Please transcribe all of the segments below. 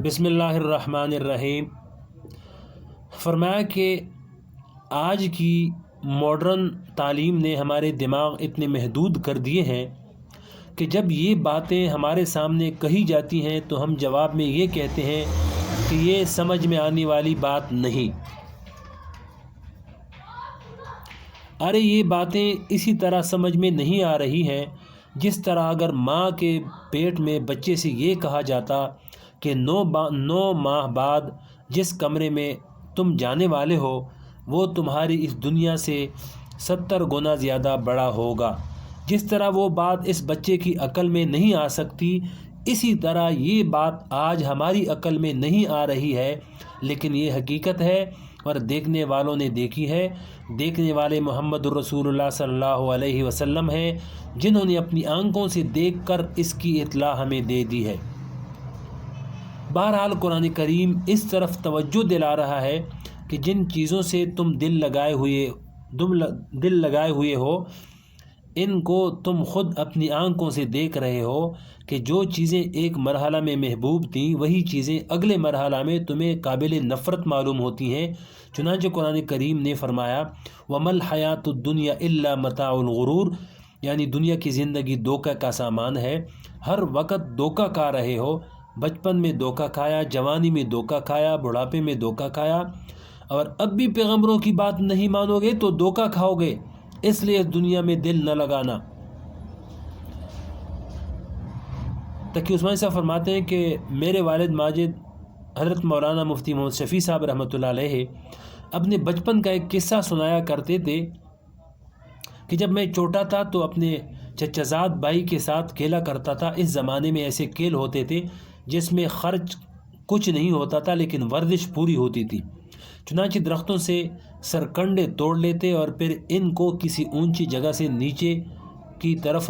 بسم اللہ الرحمن الرحیم۔ فرمایا کہ آج کی ماڈرن تعلیم نے ہمارے دماغ اتنے محدود کر دیے ہیں کہ جب یہ باتیں ہمارے سامنے کہی جاتی ہیں تو ہم جواب میں یہ کہتے ہیں کہ یہ سمجھ میں آنے والی بات نہیں۔ ارے یہ باتیں اسی طرح سمجھ میں نہیں آ رہی ہیں جس طرح اگر ماں کے پیٹ میں بچے سے یہ کہا جاتا کہ 9 ماہ بعد جس کمرے میں تم جانے والے ہو وہ تمہاری اس دنیا سے 70 گنا زیادہ بڑا ہوگا۔ جس طرح وہ بات اس بچے کی عقل میں نہیں آ سکتی، اسی طرح یہ بات آج ہماری عقل میں نہیں آ رہی ہے، لیکن یہ حقیقت ہے اور دیکھنے والوں نے دیکھی ہے۔ دیکھنے والے محمد الرسول اللہ صلی اللہ علیہ وسلم ہیں، جنہوں نے اپنی آنکھوں سے دیکھ کر اس کی اطلاع ہمیں دے دی ہے۔ بہرحال قرآن کریم اس طرف توجہ دلا رہا ہے کہ جن چیزوں سے تم دل لگائے ہوئے ہو، ان کو تم خود اپنی آنکھوں سے دیکھ رہے ہو کہ جو چیزیں ایک مرحلہ میں محبوب تھیں وہی چیزیں اگلے مرحلہ میں تمہیں قابل نفرت معلوم ہوتی ہیں۔ چنانچہ قرآن کریم نے فرمایا وَمَا الْحَيَاةُ الدُّنْيَا إِلَّا مَتَاعُ الْغُرُورِ، یعنی دنیا کی زندگی دھوکہ کا سامان ہے۔ ہر وقت دھوکہ کھا رہے ہو، بچپن میں دھوکہ کھایا، جوانی میں دھوکہ کھایا، بڑھاپے میں دھوکہ کھایا، اور اب بھی پیغمبروں کی بات نہیں مانو گے تو دھوکہ کھاؤ گے، اس لیے اس دنیا میں دل نہ لگانا۔ تقی عثمانی صاحب فرماتے ہیں کہ میرے والد ماجد حضرت مولانا مفتی محمد شفیع صاحب رحمۃ اللہ علیہ اپنے بچپن کا ایک قصہ سنایا کرتے تھے کہ جب میں چھوٹا تھا تو اپنے چچا زاد بھائی کے ساتھ کھیلا کرتا تھا۔ اس زمانے میں ایسے کھیل ہوتے تھے جس میں خرچ کچھ نہیں ہوتا تھا لیکن ورزش پوری ہوتی تھی۔ چنانچہ درختوں سے سرکنڈے توڑ لیتے اور پھر ان کو کسی اونچی جگہ سے نیچے کی طرف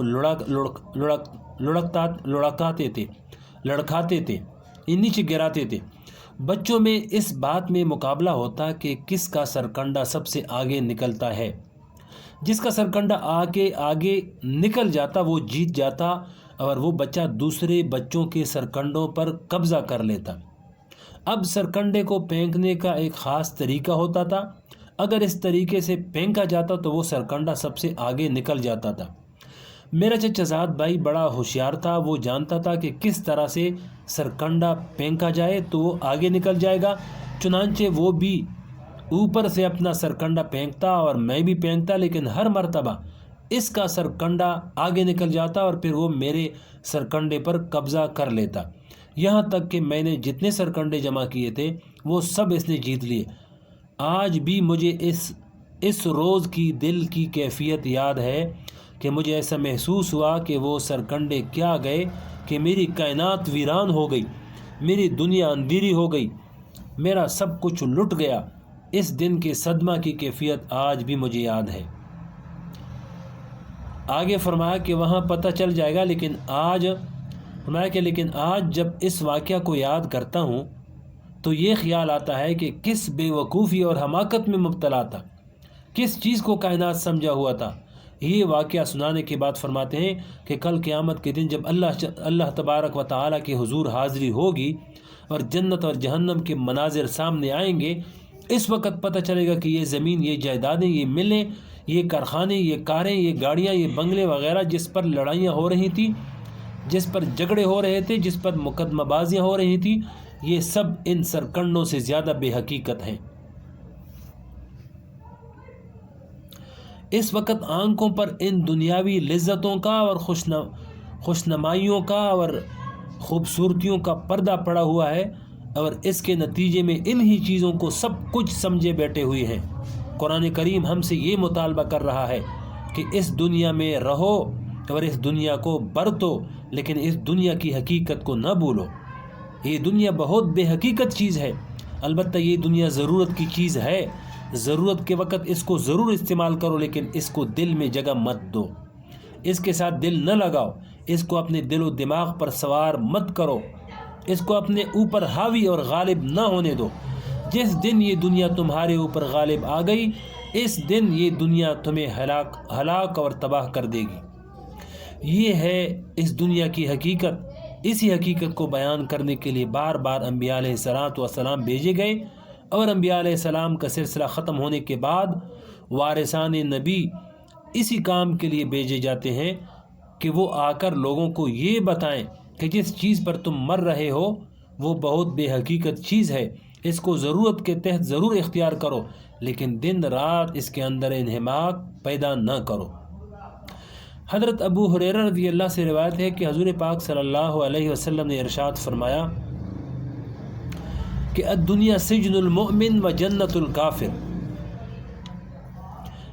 لڑکاتے تھے، نیچے گراتے تھے۔ بچوں میں اس بات میں مقابلہ ہوتا کہ کس کا سرکنڈا سب سے آگے نکلتا ہے۔ جس کا سرکنڈا آگے نکل جاتا وہ جیت جاتا اور وہ بچہ دوسرے بچوں کے سرکنڈوں پر قبضہ کر لیتا۔ اب سرکنڈے کو پھینکنے کا ایک خاص طریقہ ہوتا تھا، اگر اس طریقے سے پھینکا جاتا تو وہ سرکنڈا سب سے آگے نکل جاتا تھا۔ میرا چچا زاد بھائی بڑا ہوشیار تھا، وہ جانتا تھا کہ کس طرح سے سرکنڈا پھینکا جائے تو وہ آگے نکل جائے گا۔ چنانچہ وہ بھی اوپر سے اپنا سرکنڈا پھینکتا اور میں بھی پھینکتا، لیکن ہر مرتبہ اس کا سرکنڈا آگے نکل جاتا اور پھر وہ میرے سرکنڈے پر قبضہ کر لیتا، یہاں تک کہ میں نے جتنے سرکنڈے جمع کیے تھے وہ سب اس نے جیت لیے۔ آج بھی مجھے اس روز کی دل کی کیفیت یاد ہے کہ مجھے ایسا محسوس ہوا کہ وہ سرکنڈے کیا گئے کہ میری کائنات ویران ہو گئی، میری دنیا اندھیری ہو گئی، میرا سب کچھ لٹ گیا۔ اس دن کے صدمہ کی کیفیت آج بھی مجھے یاد ہے۔ آگے فرمایا کہ وہاں پتہ چل جائے گا، لیکن آج جب اس واقعہ کو یاد کرتا ہوں تو یہ خیال آتا ہے کہ کس بے وقوفی اور حماقت میں مبتلا تھا، کس چیز کو کائنات سمجھا ہوا تھا۔ یہ واقعہ سنانے کے بعد فرماتے ہیں کہ کل قیامت کے دن جب اللہ تبارک و تعالیٰ کے حضور حاضری ہوگی اور جنت اور جہنم کے مناظر سامنے آئیں گے، اس وقت پتہ چلے گا کہ یہ زمین، یہ جائیدادیں، یہ ملیں، یہ کارخانے، یہ کاریں، یہ گاڑیاں، یہ بنگلے وغیرہ جس پر لڑائیاں ہو رہی تھیں، جس پر جھگڑے ہو رہے تھے، جس پر مقدمہ بازیاں ہو رہی تھیں، یہ سب ان سرکنڈوں سے زیادہ بے حقیقت ہیں۔ اس وقت آنکھوں پر ان دنیاوی لذتوں کا اور خوشنمائیوں کا اور خوبصورتیوں کا پردہ پڑا ہوا ہے، اور اس کے نتیجے میں انہی چیزوں کو سب کچھ سمجھے بیٹھے ہوئے ہیں۔ قرآن کریم ہم سے یہ مطالبہ کر رہا ہے کہ اس دنیا میں رہو اور اس دنیا کو برتو، لیکن اس دنیا کی حقیقت کو نہ بھولو۔ یہ دنیا بہت بے حقیقت چیز ہے، البتہ یہ دنیا ضرورت کی چیز ہے، ضرورت کے وقت اس کو ضرور استعمال کرو، لیکن اس کو دل میں جگہ مت دو، اس کے ساتھ دل نہ لگاؤ، اس کو اپنے دل و دماغ پر سوار مت کرو، اس کو اپنے اوپر حاوی اور غالب نہ ہونے دو۔ جس دن یہ دنیا تمہارے اوپر غالب آ گئی، اس دن یہ دنیا تمہیں ہلاک اور تباہ کر دے گی۔ یہ ہے اس دنیا کی حقیقت۔ اسی حقیقت کو بیان کرنے کے لیے بار بار انبیاء علیہ السلام بھیجے گئے، اور انبیاء علیہ السلام کا سلسلہ ختم ہونے کے بعد وارثان نبی اسی کام کے لیے بھیجے جاتے ہیں کہ وہ آ کر لوگوں کو یہ بتائیں کہ جس چیز پر تم مر رہے ہو وہ بہت بے حقیقت چیز ہے، اس کو ضرورت کے تحت ضرور اختیار کرو، لیکن دن رات اس کے اندر انہماک پیدا نہ کرو۔ حضرت ابو ہریرہ رضی اللہ سے روایت ہے کہ حضور پاک صلی اللہ علیہ وسلم نے ارشاد فرمایا کہ الدنیا سجن المؤمن و جنت الکافر،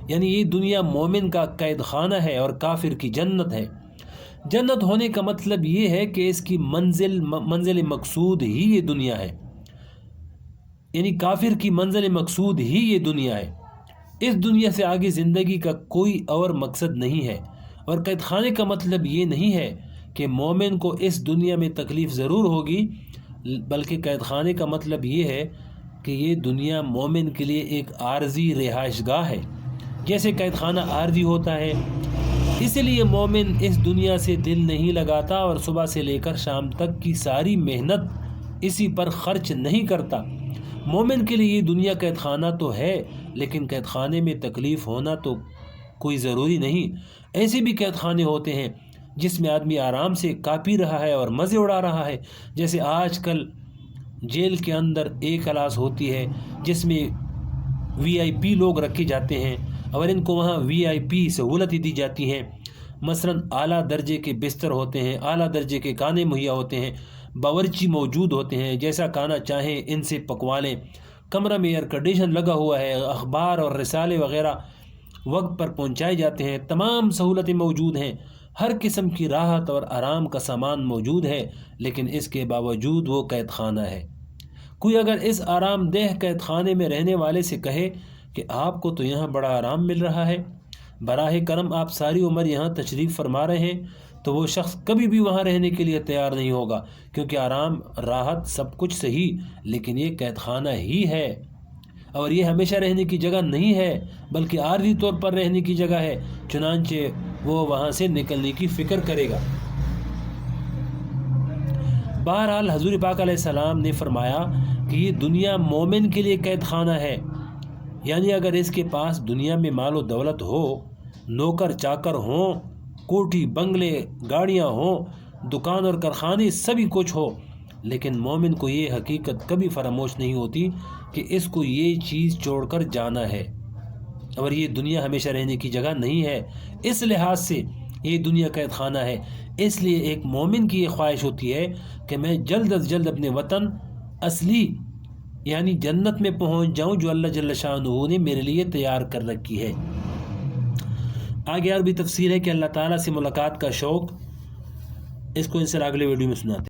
یعنی یہ دنیا مومن کا قید خانہ ہے اور کافر کی جنت ہے۔ جنت ہونے کا مطلب یہ ہے کہ اس کی منزل مقصود ہی یہ دنیا ہے، یعنی کافر کی منزل مقصود ہی یہ دنیا ہے، اس دنیا سے آگے زندگی کا کوئی اور مقصد نہیں ہے۔ اور قید خانے کا مطلب یہ نہیں ہے کہ مومن کو اس دنیا میں تکلیف ضرور ہوگی، بلکہ قید خانے کا مطلب یہ ہے کہ یہ دنیا مومن کے لیے ایک عارضی رہائش گاہ ہے، جیسے قید خانہ عارضی ہوتا ہے۔ اس لیے مومن اس دنیا سے دل نہیں لگاتا اور صبح سے لے کر شام تک کی ساری محنت اسی پر خرچ نہیں کرتا۔ مومن کے لیے یہ دنیا قید خانہ تو ہے، لیکن قید خانے میں تکلیف ہونا تو کوئی ضروری نہیں۔ ایسے بھی قید خانے ہوتے ہیں جس میں آدمی آرام سے کاپی رہا ہے اور مزے اڑا رہا ہے، جیسے آج کل جیل کے اندر ایک کلاس ہوتی ہے جس میں VIP لوگ رکھے جاتے ہیں اور ان کو وہاں VIP سہولتیں دی جاتی ہیں، مثلاً اعلیٰ درجے کے بستر ہوتے ہیں، اعلیٰ درجے کے کھانے مہیا ہوتے ہیں، باورچی موجود ہوتے ہیں، جیسا کھانا چاہیں ان سے پکوا لیں، کمرہ میں ایئر کنڈیشن لگا ہوا ہے، اخبار اور رسالے وغیرہ وقت پر پہنچائے جاتے ہیں، تمام سہولتیں موجود ہیں، ہر قسم کی راحت اور آرام کا سامان موجود ہے، لیکن اس کے باوجود وہ قید خانہ ہے۔ کوئی اگر اس آرام دہ قید خانے میں رہنے والے سے کہے کہ آپ کو تو یہاں بڑا آرام مل رہا ہے، براہ کرم آپ ساری عمر یہاں تشریف فرما رہے ہیں، تو وہ شخص کبھی بھی وہاں رہنے کے لیے تیار نہیں ہوگا، کیونکہ آرام راحت سب کچھ صحیح، لیکن یہ قید خانہ ہی ہے اور یہ ہمیشہ رہنے کی جگہ نہیں ہے، بلکہ عارضی طور پر رہنے کی جگہ ہے، چنانچہ وہ وہاں سے نکلنے کی فکر کرے گا۔ بہرحال حضور پاک علیہ السلام نے فرمایا کہ یہ دنیا مومن کے لیے قید خانہ ہے، یعنی اگر اس کے پاس دنیا میں مال و دولت ہو، نوکر چاکر ہوں، کوٹھی بنگلے گاڑیاں ہوں، دکان اور کارخانے سبھی کچھ ہو، لیکن مومن کو یہ حقیقت کبھی فراموش نہیں ہوتی کہ اس کو یہ چیز چھوڑ کر جانا ہے اور یہ دنیا ہمیشہ رہنے کی جگہ نہیں ہے، اس لحاظ سے یہ دنیا قید خانہ ہے۔ اس لیے ایک مومن کی یہ خواہش ہوتی ہے کہ میں جلد از جلد اپنے وطن اصلی یعنی جنت میں پہنچ جاؤں جو اللہ جل شانہ نے میرے لیے تیار کر رکھی ہے۔ آگے اور بھی تفصیل ہے کہ اللہ تعالیٰ سے ملاقات کا شوق، اس کو ان سے اگلے ویڈیو میں سناتے ہیں۔